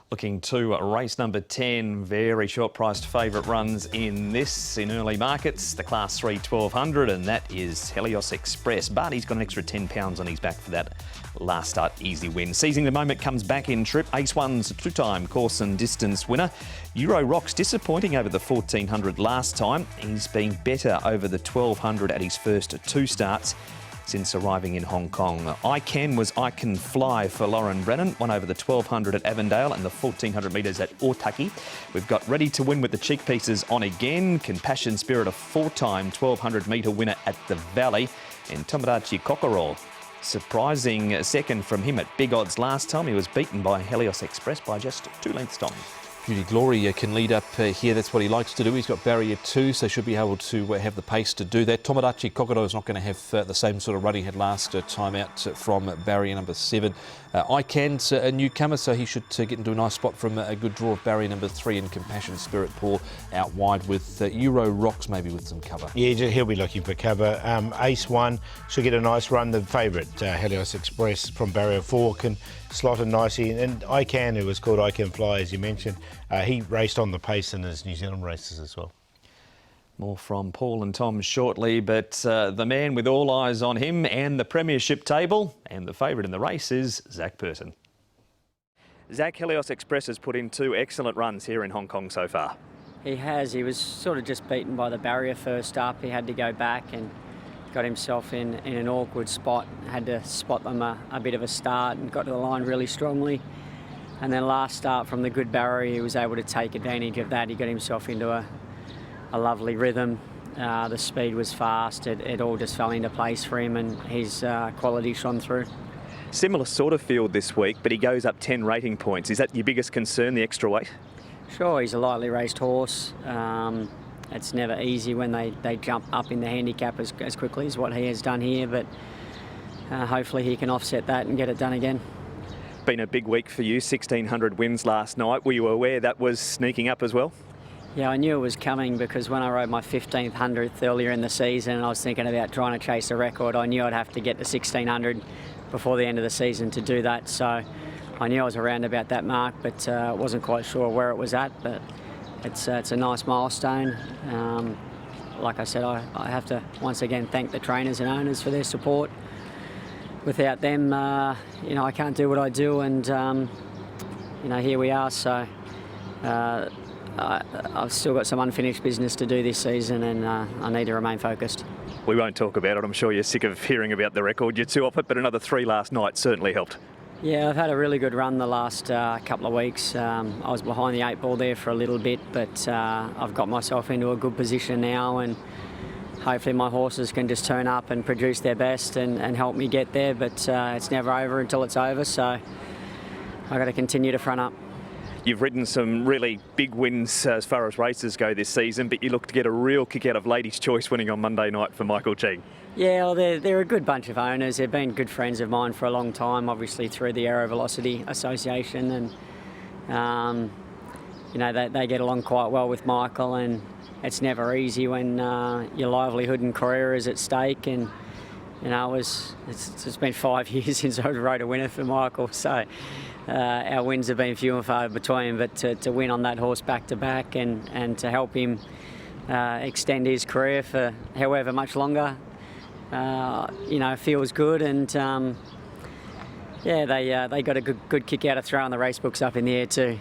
Looking to race number 10, very short priced favourite runs in this in early markets. The Class 3 1200, and that is Helios Express. But he's got an extra £10 on his back for that last start easy win. Seizing the moment comes back in trip. Ace One's a two-time course and distance winner. Euro Rock's disappointing over the 1400 last time. He's been better over the 1200 at his first two starts since arriving in Hong Kong. I Can Fly for Lauren Brennan, won over the 1200 at Avondale and the 1400 metres at Otaki. We've got Ready to Win with the cheek pieces on again. Compassion Spirit, a four-time 1200 metre winner at the Valley. And Tomodachi Kokoro, surprising second from him at big odds last time. He was beaten by Helios Express by just 2 lengths, Tom. Beauty Glory can lead up here. That's what he likes to do. He's got barrier 2, so should be able to have the pace to do that. Tomodachi Kokoro is not going to have the same sort of run he had last time out from barrier number 7. I Can's a newcomer, so he should get into a nice spot from a good draw of barrier number 3, and Compassion Spirit Paul out wide with Euro Rocks maybe with some cover. Yeah, he'll be looking for cover. Ace One should get a nice run. The favourite, Helios Express from barrier 4, can slot in nicely. And I Can, who was called I Can Fly, as you mentioned, he raced on the pace in his New Zealand races as well. More from Paul and Tom shortly, but the man with all eyes on him and the premiership table, and the favourite in the race is Zac Purton. Zac, Helios Express has put in 2 excellent runs here in Hong Kong so far. He has. He was sort of just beaten by the barrier first up. He had to go back and got himself in an awkward spot. Had to spot them a bit of a start and got to the line really strongly. And then last start from the good barrier, he was able to take advantage of that. He got himself into a lovely rhythm. The speed was fast. It all just fell into place for him, and his quality shone through. Similar sort of field this week, but he goes up 10 rating points. Is that your biggest concern, the extra weight? Sure, he's a lightly raced horse. It's never easy when they jump up in the handicap as quickly as what he has done here, but hopefully he can offset that and get it done again. Been a big week for you, 1600 wins last night. Were you aware that was sneaking up as well? Yeah, I knew it was coming because when I rode my 1500th earlier in the season and I was thinking about trying to chase a record, I knew I'd have to get to 1600 before the end of the season to do that. So I knew I was around about that mark, but wasn't quite sure where it was at. But it's a nice milestone. Like I said, I have to once again thank the trainers and owners for their support. Without them, I can't do what I do, and here we are. So I've still got some unfinished business to do this season, and I need to remain focused. We won't talk about it. I'm sure you're sick of hearing about the record. You're 2 off it, but another 3 last night certainly helped. Yeah, I've had a really good run the last couple of weeks. I was behind the 8 ball there for a little bit, but I've got myself into a good position now, and hopefully my horses can just turn up and produce their best and help me get there. But it's never over until it's over, so I've got to continue to front up. You've ridden some really big wins as far as races go this season, but you look to get a real kick out of Ladies' Choice winning on Monday night for Michael Cheng. Yeah, well, they're a good bunch of owners. They've been good friends of mine for a long time, obviously through the Aero Velocity Association, and they get along quite well with Michael, and it's never easy when your livelihood and career is at stake. And it's been 5 years since I rode a winner for Michael, so our wins have been few and far between. But to win on that horse back to back and to help him extend his career for however much longer, feels good. And they got a good kick out of throwing the race books up in the air too.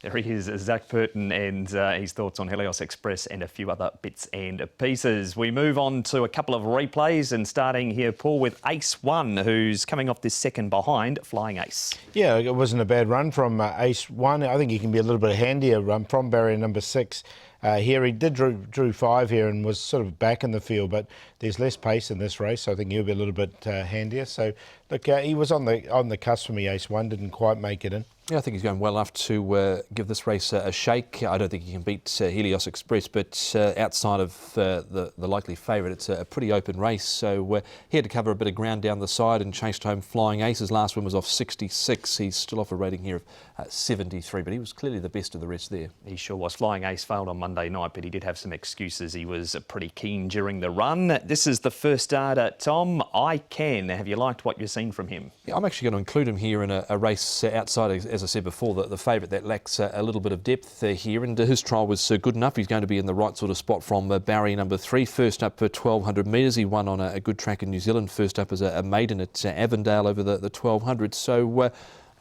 There he is, Zac Purton, and his thoughts on Helios Express and a few other bits and pieces. We move on to a couple of replays, and starting here, Paul, with Ace One, who's coming off this second behind Flying Ace. Yeah, it wasn't a bad run from Ace One. I think he can be a little bit handier run from barrier number 6. Here he did drew 5 here and was sort of back in the field, but there's less pace in this race, so I think he'll be a little bit handier. So look, he was on the cusp for me. Ace One didn't quite make it in. Yeah, I think he's going well enough to give this race a shake. I don't think he can beat Helios Express, but outside of the likely favourite, it's a pretty open race. So he had to cover a bit of ground down the side and chased home Flying Ace. His last one was off 66. He's still off a rating here of 73, but he was clearly the best of the rest there. He sure was. Flying Ace failed on Monday night, but he did have some excuses. He was pretty keen during the run. This is the first starter, Tom. I Can. Have you liked what you've seen from him? Yeah, I'm actually going to include him here in a race outside as I said before, the favourite that lacks a little bit of depth here, and his trial was good enough. He's going to be in the right sort of spot from barrier number 3. First up for 1,200 metres. He won on a good track in New Zealand. First up as a maiden at Avondale over the 1,200. So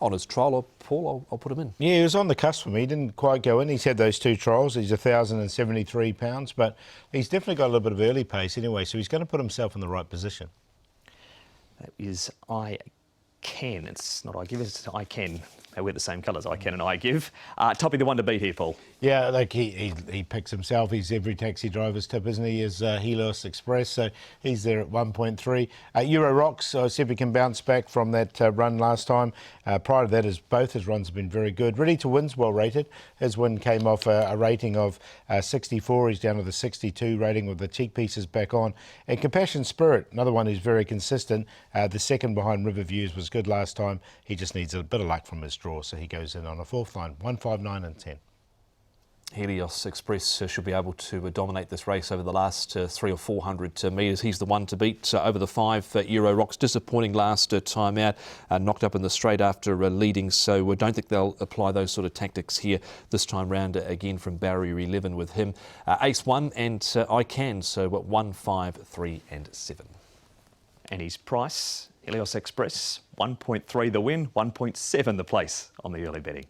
on his trial, Paul, I'll put him in. Yeah, he was on the cusp for me. He didn't quite go in. He's had those 2 trials. He's 1,073 pounds, but he's definitely got a little bit of early pace anyway, so he's going to put himself in the right position. That is I Can. It's not I Give, it's I Can. They wear the same colours, I Can and I Give. Toppy, the one to beat here, Paul. Yeah, like he picks himself. He's every taxi driver's tip, isn't he? Is Helios Express, so he's there at 1.3. Euro Rocks, see if he can bounce back from that run last time. Prior to that, both his runs have been very good. Ready to Win's well rated. His win came off a rating of 64. He's down to the 62 rating with the cheek pieces back on. And Compassion Spirit, another one who's very consistent. The second behind River Views was good last time. He just needs a bit of luck from his draw, so he goes in on a 4th line, 1, 5, 9 and 10. Helios Express should be able to dominate this race over the last 300 or 400 metres. He's the one to beat over the 5 Euro Rocks. Disappointing last time out, knocked up in the straight after leading, so we don't think they'll apply those sort of tactics here this time round again from barrier 11 with him. Ace 1 and I Can, so 1, 5, 3 and 7. And his price, Helios Express, 1.3 the win, 1.7 the place on the early betting.